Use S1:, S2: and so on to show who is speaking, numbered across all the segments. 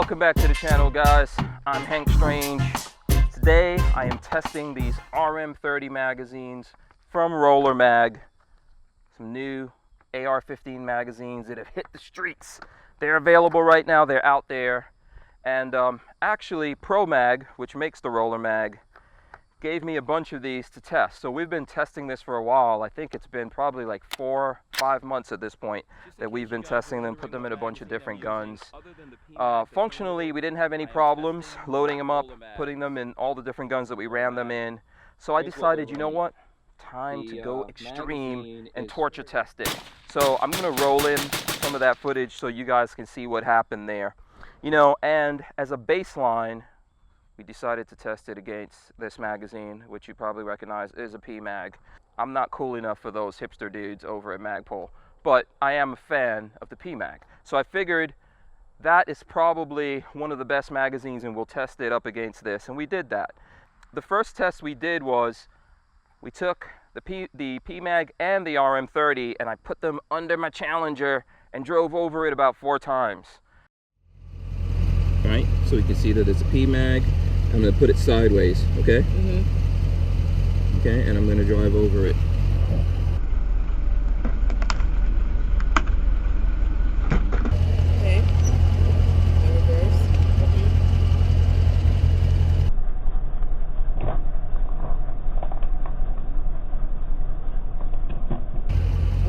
S1: Welcome back to the channel, guys. I'm Hank Strange. Today I am testing these RM-30 magazines from Rollermag. Some new AR-15 magazines that have hit the streets. They're available right now, they're out there. And actually Pmag, which makes the Rollermag, gave me a bunch of these to test. So we've been testing this for a while. I think it's been probably like 4 or 5 months at this point that we've been testing them, put them in a bunch of different guns. Functionally, we didn't have any problems loading them up, putting them in all the different guns that we ran them in. So I decided, you know what? Time to go extreme and torture test it. So I'm gonna roll in some of that footage so you guys can see what happened there. You know, and as a baseline, we decided to test it against this magazine, which you probably recognize is a Pmag. I'm not cool enough for those hipster dudes over at Magpul, but I am a fan of the Pmag. So I figured that is probably one of the best magazines and we'll test it up against this, and we did that. The first test we did was we took the Pmag and the RM-30 and I put them under my Challenger and drove over it about 4 times. All right, so we can see that it's a Pmag. I'm going to put it sideways, okay? Okay, and I'm going to drive over it.
S2: Okay. The reverse.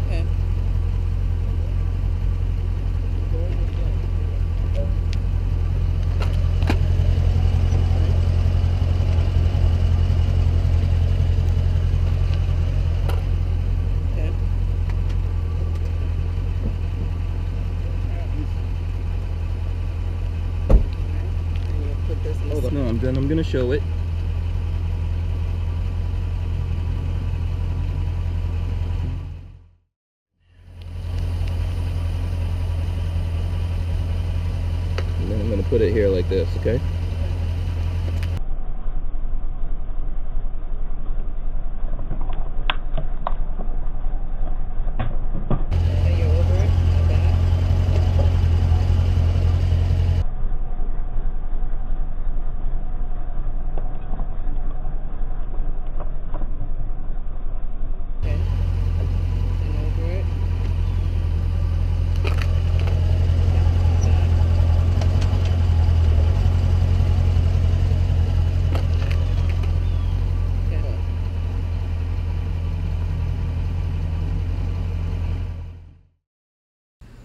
S2: Okay.
S1: No, I'm done. I'm going to show it. And then I'm going to put it here like this, okay?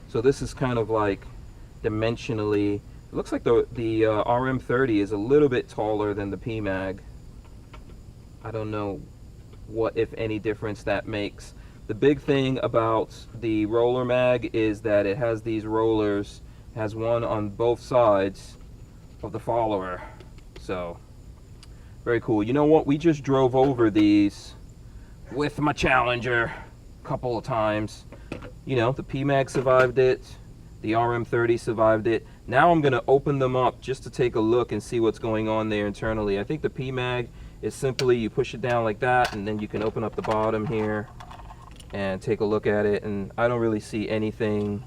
S1: So this is kind of like dimensionally, it looks like the RM-30 is a little bit taller than the Pmag. I don't know what, if any, difference that makes. The big thing about the Rollermag is that it has these rollers, has one on both sides of the follower. So, very cool. You know what? We just drove over these with my Challenger a couple of times. You know, the Pmag survived it, the RM-30 survived it. Now I'm going to open them up just to take a look and see what's going on there internally. I think the Pmag is simply you push it down like that and then you can open up the bottom here and take a look at it, and I don't really see anything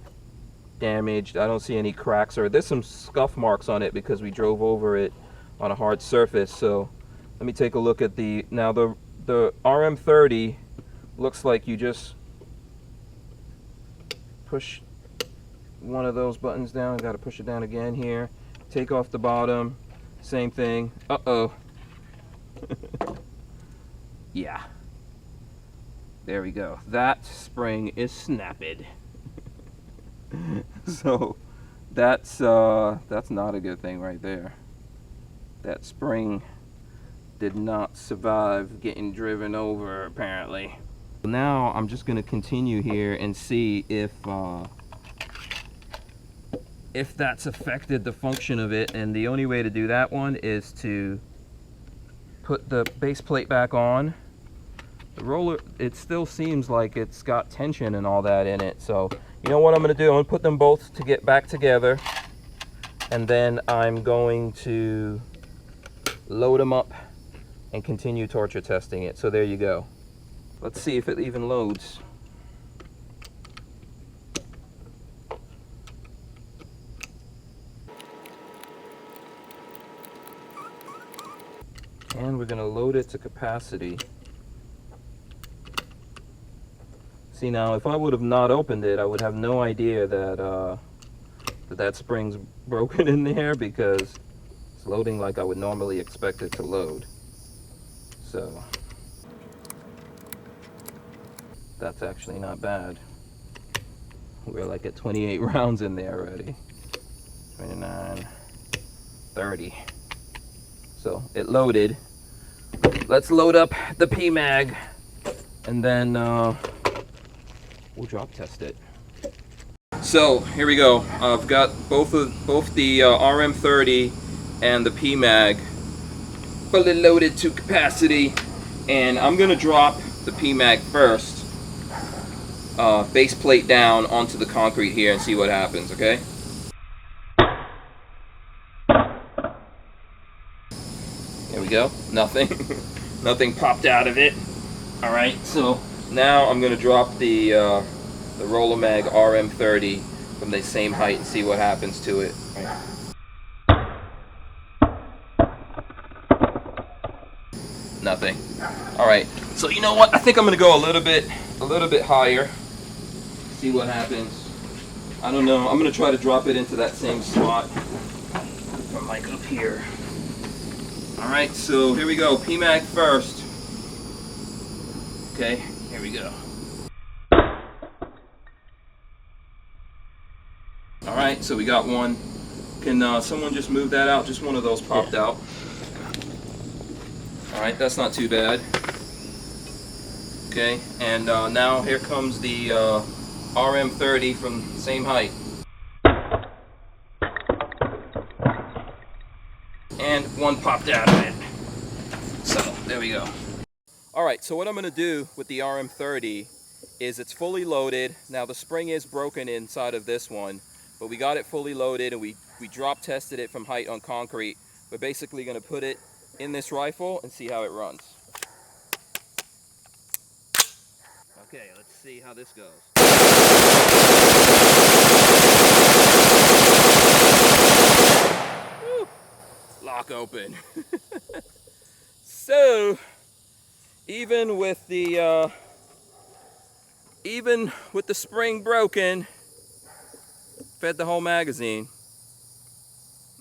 S1: damaged. I don't see any cracks, or there's some scuff marks on it because we drove over it on a hard surface. So let me take a look at the RM-30 looks like you just push one of those buttons down. Got to push it down again here. Take off the bottom. Same thing. Uh-oh. Yeah. There we go. That spring is snapped. So that's not a good thing right there. That spring did not survive getting driven over, apparently. Now I'm just going to continue here and see if that's affected the function of it, and the only way to do that one is to put the base plate back on. The roller, it still seems like it's got tension and all that in it, so you know what I'm going to do? I'm going to put them both to get back together, and then I'm going to load them up and continue torture testing it. So there you go. Let's see if it even loads. And we're going to load it to capacity. See, now if I would have not opened it, I would have no idea that that spring's broken in there, because it's loading like I would normally expect it to load. So that's actually not bad. We're like at 28 rounds in there already. 29, 30. So it loaded. Let's load up the Pmag, and then we'll drop test it. So here we go. I've got both the RM-30 and the Pmag fully loaded to capacity, and I'm gonna drop the Pmag first, base plate down onto the concrete here, and see what happens. Okay. There we go. Nothing. Nothing popped out of it. All right. So now I'm gonna drop the Rollermag RM-30 from the same height and see what happens to it. Nothing. All right. So you know what? I think I'm gonna go a little bit higher. See what happens. I don't know. I'm gonna try to drop it into that same spot from like up here. All right. So here we go. Pmag first. Okay. Here we go. All right, so we got one. Can someone just move that out? Just one of those popped out. All right, that's not too bad. Okay, and now here comes the RM-30 from the same height. And one popped out of it. So, there we go. All right, so what I'm gonna do with the RM-30 is it's fully loaded. Now the spring is broken inside of this one, but we got it fully loaded, and we drop tested it from height on concrete. We're basically going to put it in this rifle and see how it runs. Okay, let's see how this goes. Woo! Lock open. So even with the spring broken, fed the whole magazine.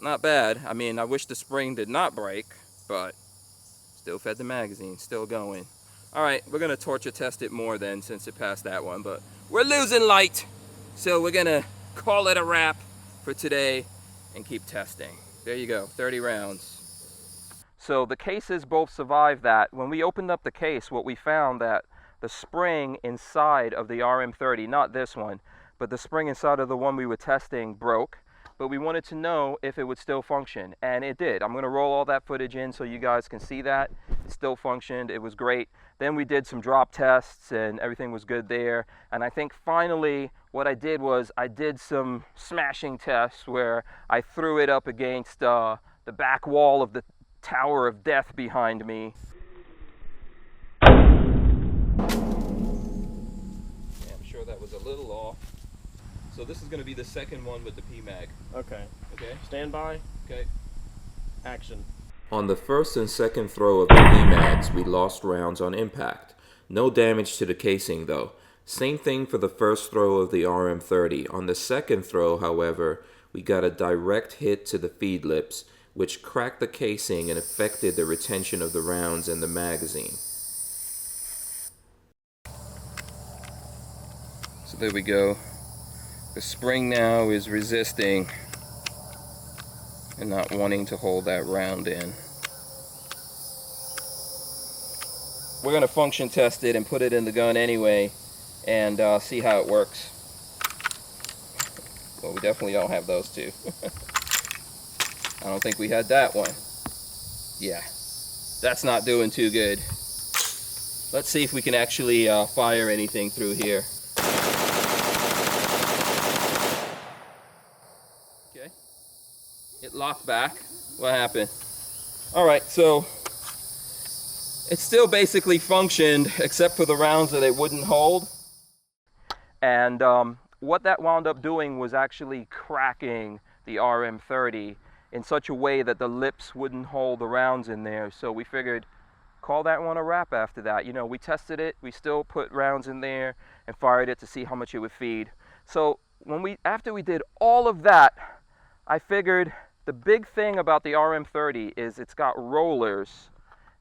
S1: Not bad. I mean, I wish the spring did not break, but still fed the magazine, still going. All right, we're gonna torture test it more then, since it passed that one, but we're losing light. So we're gonna call it a wrap for today and keep testing. There you go, 30 rounds. So the cases both survived that. When we opened up the case, what we found that the spring inside of the RM-30, not this one, but the spring inside of the one we were testing broke, but we wanted to know if it would still function, and it did. I'm gonna roll all that footage in so you guys can see that. It still functioned, it was great. Then we did some drop tests and everything was good there. And I think finally what I did was I did some smashing tests where I threw it up against the back wall of the Tower of Death behind me. Yeah, I'm sure that was a little off. So this is going to be the second one with the Pmag.
S3: Okay.
S1: Okay.
S3: Stand by.
S1: Okay.
S3: Action.
S4: On the first and second throw of the Pmags, we lost rounds on impact. No damage to the casing though. Same thing for the first throw of the RM-30. On the second throw, however, we got a direct hit to the feed lips, which cracked the casing and affected the retention of the rounds in the magazine.
S1: So there we go. The spring now is resisting and not wanting to hold that round in. We're going to function test it and put it in the gun anyway and see how it works. Well, we definitely don't have those two. I don't think we had that one. Yeah, that's not doing too good. Let's see if we can actually fire anything through here. Okay, it locked back. What happened? All right, so it still basically functioned except for the rounds that it wouldn't hold. And what that wound up doing was actually cracking the RM-30 in such a way that the lips wouldn't hold the rounds in there. So we figured, call that one a wrap after that. You know, we tested it, we still put rounds in there and fired it to see how much it would feed. So after we did all of that, I figured the big thing about the RM-30 is it's got rollers,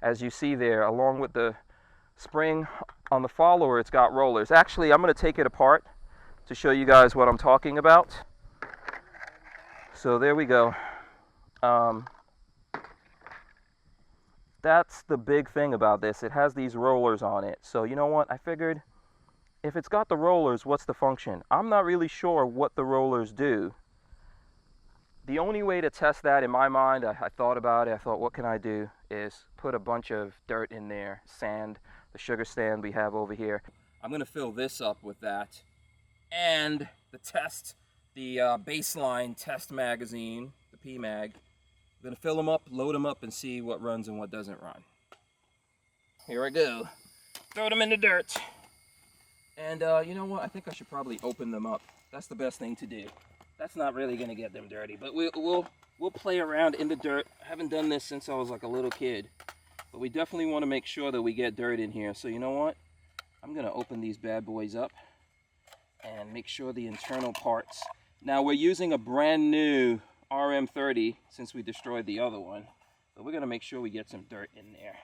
S1: as you see there, along with the spring on the follower. It's got rollers. Actually, I'm going to take it apart to show you guys what I'm talking about. So there we go. That's the big thing about this. It has these rollers on it. So you know what? I figured, if it's got the rollers, what's the function? I'm not really sure what the rollers do. The only way to test that in my mind, I thought about it, I thought, what can I do, is put a bunch of dirt in there, sand, the sugar stand we have over here. I'm going to fill this up with that. And the baseline test magazine, the Pmag. I'm going to fill them up, load them up, and see what runs and what doesn't run. Here I go. Throw them in the dirt. And you know what? I think I should probably open them up. That's the best thing to do. That's not really going to get them dirty, but we'll play around in the dirt. I haven't done this since I was like a little kid, but we definitely want to make sure that we get dirt in here. So you know what? I'm going to open these bad boys up and make sure the internal parts. Now we're using a brand new RM-30 since we destroyed the other one, but we're going to make sure we get some dirt in there.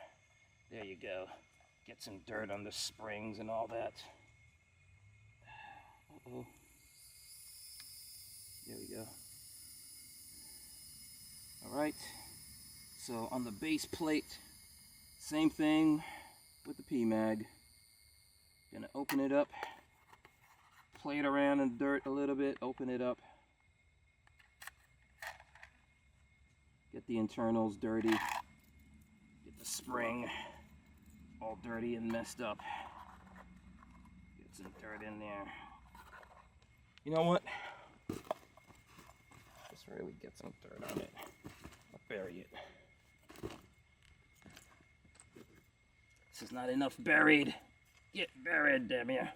S1: There you go. Get some dirt on the springs and all that. Uh-oh. There we go. Alright, so on the base plate, same thing with the Pmag. Gonna open it up, play it around in the dirt a little bit, open it up. Get the internals dirty, get the spring all dirty and messed up. Get some dirt in there. You know what? Just really get some dirt on it. I'll bury it. This is not enough buried. Get buried, damn you.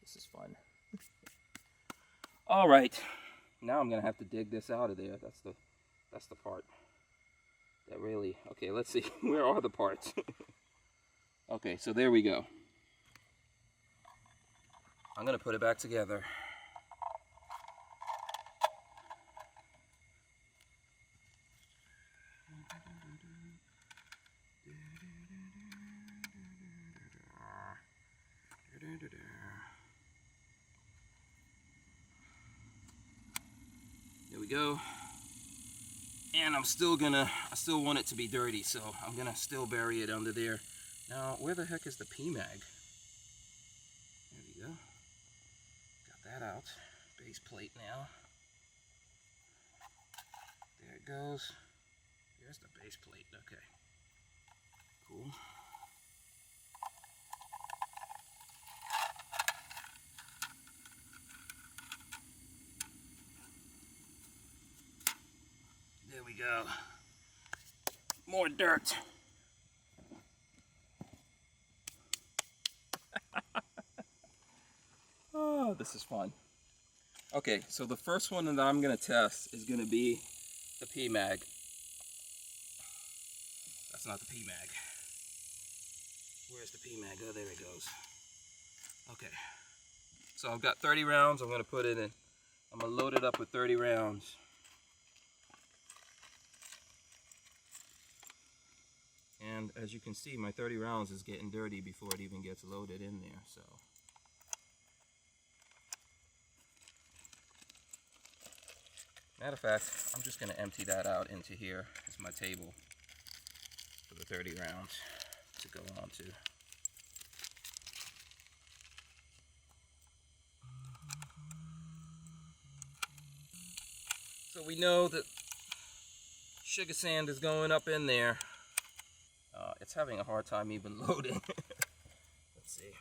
S1: This is fun. All right, now I'm gonna have to dig this out of there. That's the part that really. Okay, let's see. Where are the parts? Okay, so there we go. I'm gonna put it back together. There we go. And I still want it to be dirty, so I'm gonna still bury it under there. Now, where the heck is the Pmag? There we go. Got that out. Base plate now. There it goes. There's the base plate. Okay. Cool. There we go. More dirt. Oh, this is fun. Okay, so the first one that I'm going to test is going to be the Pmag. That's not the Pmag. Where's the Pmag? Oh, there it goes. Okay. So I've got 30 rounds. I'm going to put it in. I'm going to load it up with 30 rounds. And as you can see, my 30 rounds is getting dirty before it even gets loaded in there. So. Matter of fact, I'm just going to empty that out into here as my table for the 30 rounds to go on to. So we know that sugar sand is going up in there. It's having a hard time even loading. Let's see.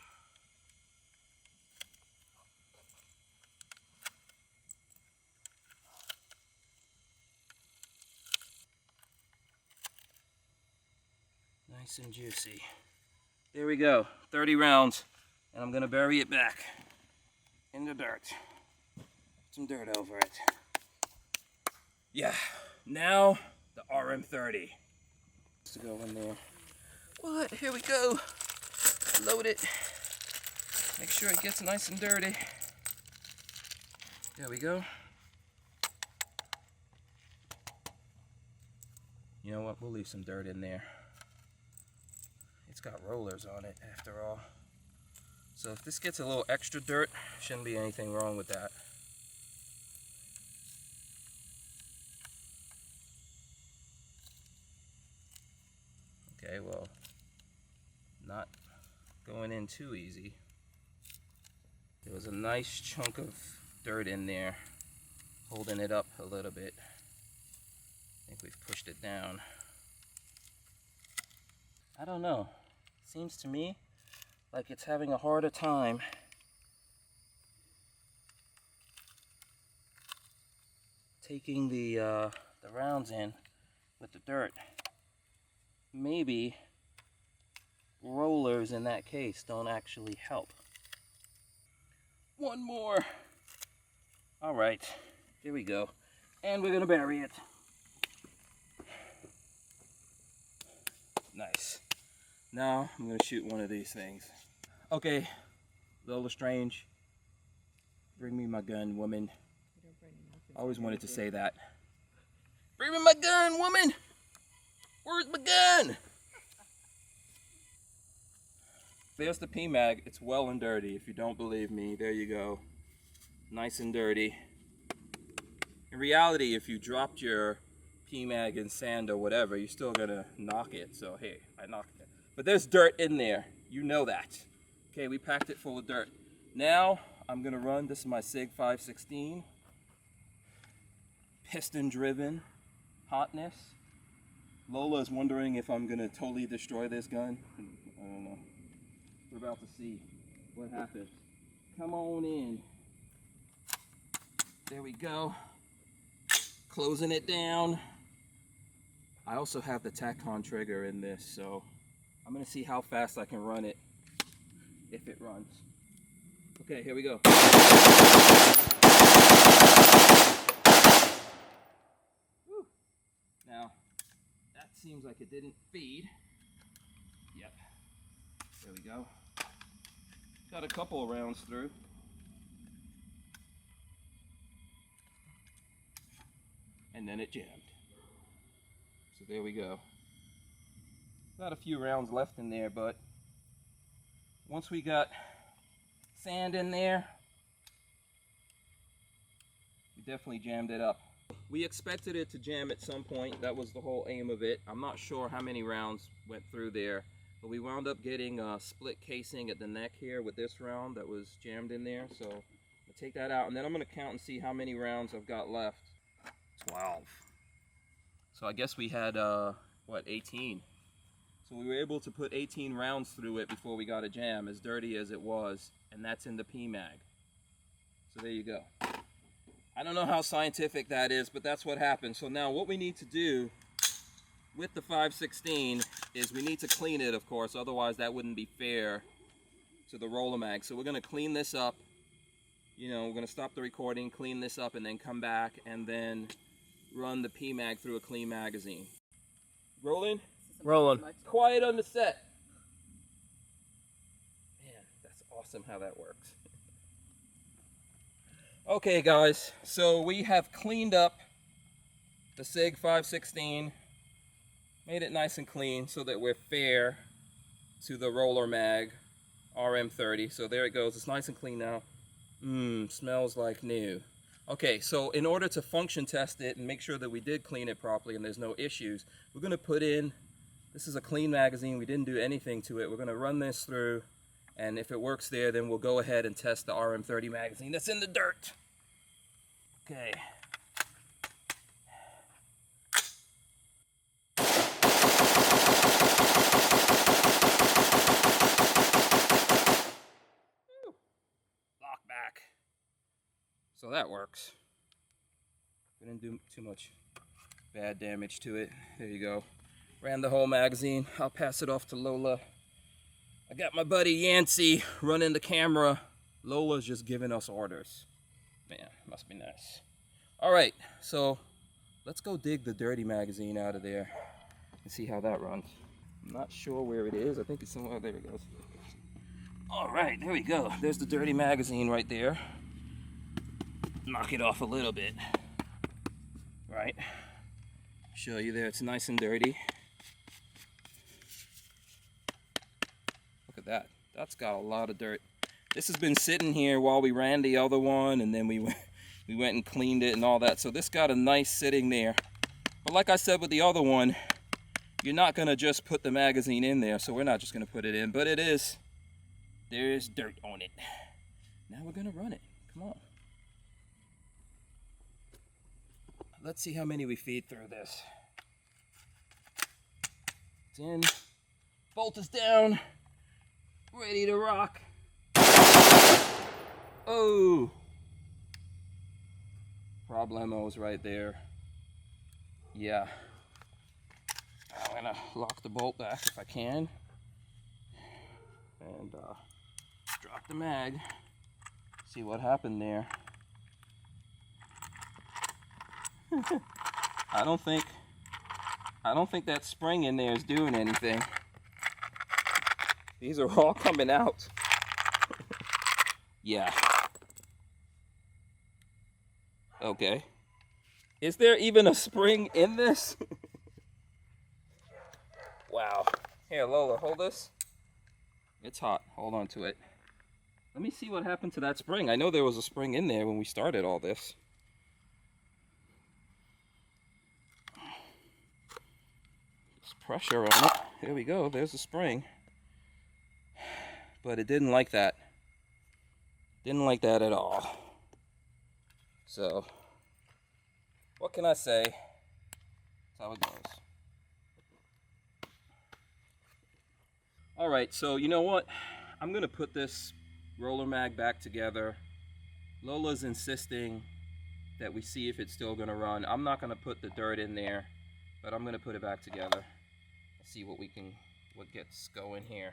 S1: Nice and juicy. There we go, 30 rounds, and I'm gonna bury it back. in the dirt. Some dirt over it. Yeah, now the RM-30. To go in there. What? Here we go. Load it. Make sure it gets nice and dirty. There we go. You know what? We'll leave some dirt in there. It's got rollers on it after all. So if this gets a little extra dirt, shouldn't be anything wrong with that. Okay, well, not going in too easy. There was a nice chunk of dirt in there, holding it up a little bit. I think we've pushed it down. I don't know. Seems to me like it's having a harder time taking the rounds in with the dirt. Maybe rollers in that case don't actually help. One more. All right, here we go. And we're gonna bury it. Nice. Now I'm gonna shoot one of these things. Okay, Lola Strange, bring me my gun, woman. I always wanted to say that. Bring me my gun, woman! Where's my gun? There's the Pmag. It's well and dirty. If you don't believe me, there you go. Nice and dirty. In reality, if you dropped your Pmag in sand or whatever, you're still gonna knock it. So hey, I knocked it. But there's dirt in there. You know that. Okay, we packed it full of dirt. Now I'm gonna run. This is my SIG 516. Piston driven. Hotness. Lola is wondering if I'm gonna totally destroy this gun. I don't know. We're about to see what happens. Come on in. There we go. Closing it down. I also have the TACCON trigger in this, so I'm gonna see how fast I can run it, if it runs. Okay, here we go. Whew. Now, that seems like it didn't feed. Yep. There we go. Got a couple of rounds through. And then it jammed. So there we go. Got a few rounds left in there, but once we got sand in there, we definitely jammed it up. We expected it to jam at some point. That was the whole aim of it. I'm not sure how many rounds went through there, but we wound up getting a split casing at the neck here with this round that was jammed in there. So I'll take that out, and then I'm going to count and see how many rounds I've got left. 12. So I guess we had, what, 18. So we were able to put 18 rounds through it before we got a jam, as dirty as it was, and that's in the Pmag. So there you go. I don't know how scientific that is, but that's what happened. So now what we need to do with the 516 is we need to clean it, of course, otherwise that wouldn't be fair to the Rollermag. So we're going to clean this up. You know, we're going to stop the recording, clean this up, and then come back and then run the Pmag through a clean magazine. Rolling?
S2: Rolling.
S1: Quiet on the set. Man, that's awesome how that works. Okay guys, so we have cleaned up the SIG 516, made it nice and clean so that we're fair to the Rollermag RM-30. So there it goes, it's nice and clean now. Smells like new. Okay, so in order to function test it and make sure that we did clean it properly and there's no issues, we're going to put in, this is a clean magazine, we didn't do anything to it. We're going to run this through, and if it works there, then we'll go ahead and test the RM-30 magazine that's in the dirt. Okay. Lock back. So that works. We didn't do too much bad damage to it. There you go. Ran the whole magazine. I'll pass it off to Lola. I got my buddy Yancey running the camera Lola's just giving us orders. Man, must be nice. All right, so let's go dig the dirty magazine out of there and see how that runs. I'm not sure where it is. I think it's somewhere. There it goes. All right, there we go. There's the dirty magazine right there. Knock it off a little bit. Right. Show you there. It's nice and dirty. Look at that. That's got a lot of dirt. This has been sitting here while we ran the other one, and then we went and cleaned it and all that. So this got a nice sitting there. But like I said with the other one, you're not going to just put the magazine in there, so we're not just going to put it in. But there's dirt on it. Now we're going to run it. Come on. Let's see how many we feed through this. It's in. Bolt is down. Ready to rock. Oh! Problemos right there. Yeah. I'm gonna lock the bolt back if I can. And drop the mag. See what happened there. I don't think that spring in there is doing anything. These are all coming out. Yeah. Okay. Is there even a spring in this? Wow. Here, Lola, hold this. It's hot. Hold on to it. Let me see what happened to that spring. I know there was a spring in there when we started all this. There's pressure on it. There we go. There's the spring. But it didn't like that. Didn't like that at all. So, what can I say? That's how it goes. Alright, so you know what? I'm going to put this Rollermag back together. Lola's insisting that we see if it's still going to run. I'm not going to put the dirt in there, but I'm going to put it back together. See what gets going here.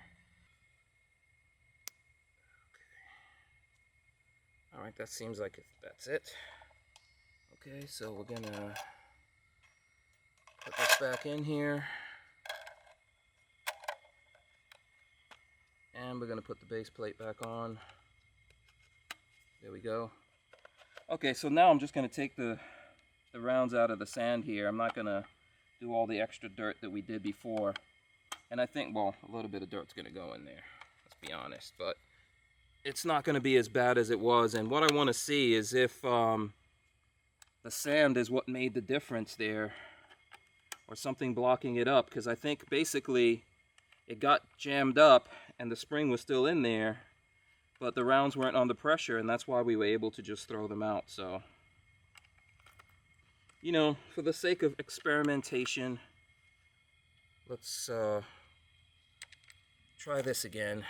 S1: Alright, that seems like that's it. Okay, so we're gonna put this back in here. And we're gonna put the base plate back on. There we go. Okay, so now I'm just gonna take the rounds out of the sand here. I'm not gonna do all the extra dirt that we did before. And I think, well, a little bit of dirt's gonna go in there, let's be honest, but it's not going to be as bad as it was. And what I want to see is if the sand is what made the difference there, or something blocking it up, because I think basically it got jammed up and the spring was still in there, but the rounds weren't under pressure, and that's why we were able to just throw them out. So, you know, for the sake of experimentation, let's try this again.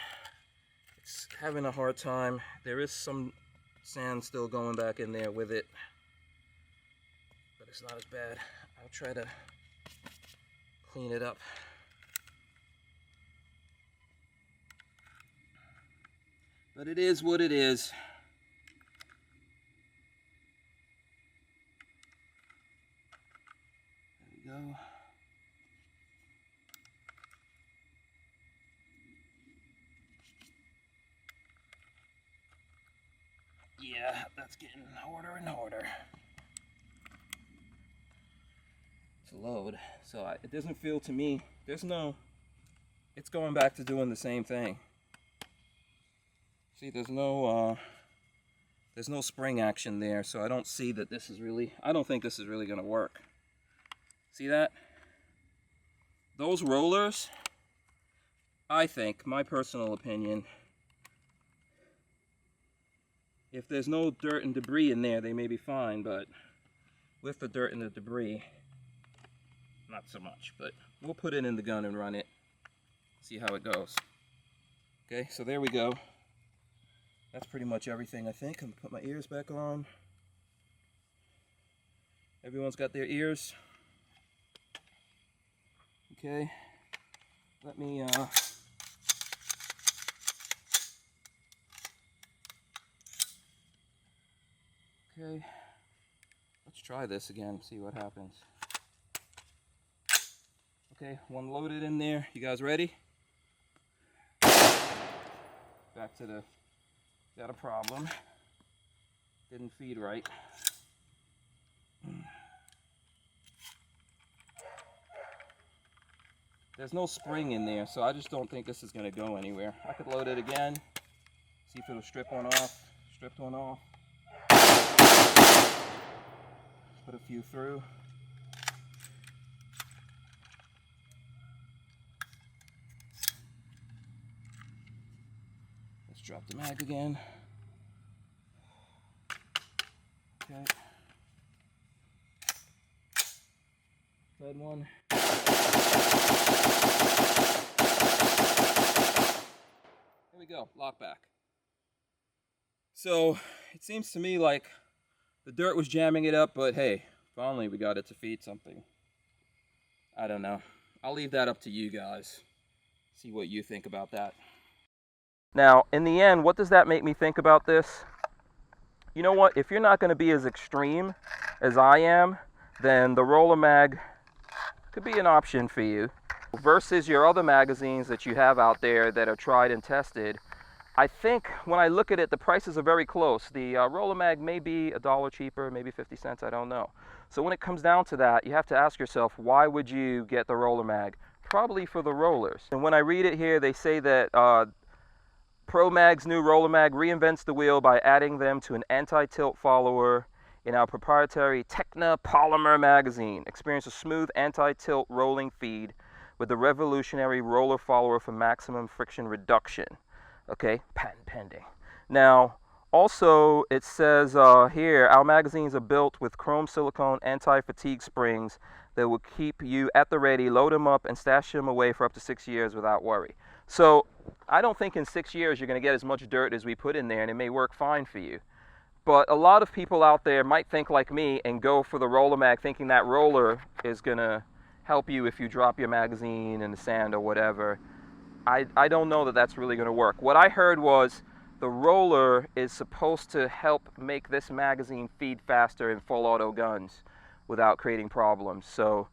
S1: It's having a hard time. There is some sand still going back in there with it, but it's not as bad. I'll try to clean it up. But it is what it is. There we go. Yeah, that's getting harder and harder to load. So it doesn't feel to me, it's going back to doing the same thing. See, there's no spring action there, so I don't see that this is really, I don't think this is really going to work. See that? Those rollers, I think, my personal opinion, if there's no dirt and debris in there, they may be fine, but with the dirt and the debris, not so much. But we'll put it in the gun and run it, see how it goes. Okay, so there we go. That's pretty much everything, I think. I'm gonna put my ears back on. Everyone's got their ears. Okay, let me Okay, let's try this again, see what happens. Okay, one loaded in there. You guys ready? Back to the, got a problem. Didn't feed right. There's no spring in there, so I just don't think this is gonna go anywhere. I could load it again, see if it'll strip one off. Stripped one off. Put a few through. Let's drop the mag again. Okay. Third one. Here we go, lock back. So it seems to me like the dirt was jamming it up, but hey, finally we got it to feed something. I don't know. I'll leave that up to you guys. See what you think about that. Now, in the end, what does that make me think about this? You know what? If you're not going to be as extreme as I am, then the Rollermag could be an option for you. Versus your other magazines that you have out there that are tried and tested, I think when I look at it, the prices are very close. The Rollermag may be $1 cheaper, maybe 50 cents, I don't know. So when it comes down to that, you have to ask yourself, why would you get the Rollermag? Probably for the rollers. And when I read it here, they say that Pmag's new Rollermag reinvents the wheel by adding them to an anti-tilt follower in our proprietary Techna polymer magazine. Experience a smooth anti-tilt rolling feed with the revolutionary roller follower for maximum friction reduction. Okay, patent pending. Now, also it says here, our magazines are built with chrome silicone anti-fatigue springs that will keep you at the ready, load them up and stash them away for up to 6 years without worry. So I don't think in 6 years you're going to get as much dirt as we put in there, and it may work fine for you. But a lot of people out there might think like me and go for the Rollermag thinking that roller is going to help you if you drop your magazine in the sand or whatever. I don't know that that's really going to work. What I heard was the roller is supposed to help make this magazine feed faster in full auto guns without creating problems. So,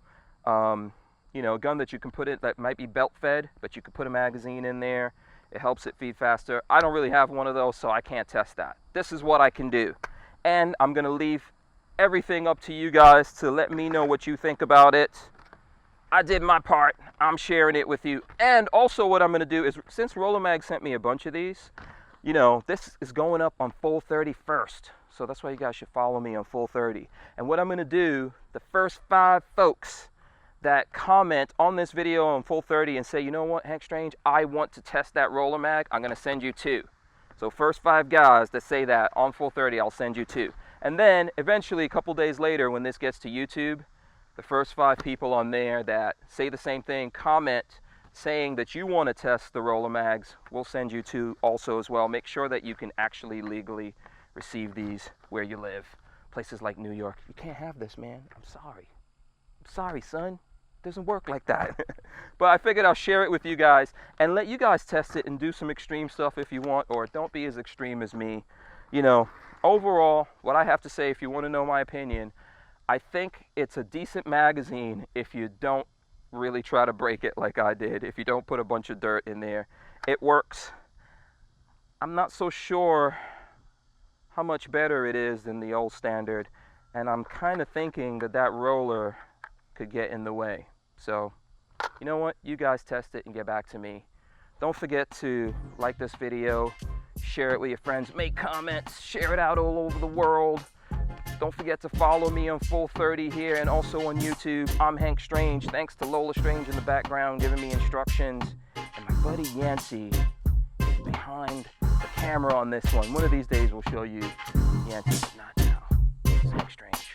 S1: you know, a gun that you can put in that might be belt fed, but you can put a magazine in there. It helps it feed faster. I don't really have one of those, so I can't test that. This is what I can do. And I'm going to leave everything up to you guys to let me know what you think about it. I did my part. I'm sharing it with you. And also what I'm going to do is, since Rollermag sent me a bunch of these, you know, this is going up on Full 30 first. So that's why you guys should follow me on Full 30. And what I'm going to do, the first 5 folks that comment on this video on Full 30 and say, you know what, Hank Strange, I want to test that Rollermag, I'm going to send you 2. So first 5 guys that say that on Full 30, I'll send you 2. And then eventually a couple days later when this gets to YouTube, the first 5 people on there that say the same thing, comment saying that you want to test the Rollermags, we'll send you 2 also as well. Make sure that you can actually legally receive these where you live. Places like New York, you can't have this, man. I'm sorry. I'm sorry, son. It doesn't work like that. But I figured I'll share it with you guys and let you guys test it and do some extreme stuff if you want, or don't be as extreme as me. You know, overall, what I have to say, if you want to know my opinion, I think it's a decent magazine if you don't really try to break it like I did, if you don't put a bunch of dirt in there. It works. I'm not so sure how much better it is than the old standard, and I'm kind of thinking that that roller could get in the way. So, you know what? You guys test it and get back to me. Don't forget to like this video, share it with your friends, make comments, share it out all over the world. Don't forget to follow me on Full 30 here and also on YouTube. I'm Hank Strange. Thanks to Lola Strange in the background giving me instructions. And my buddy Yancey is behind the camera on this one. One of these days we'll show you Yancey, but not now. It's Hank Strange.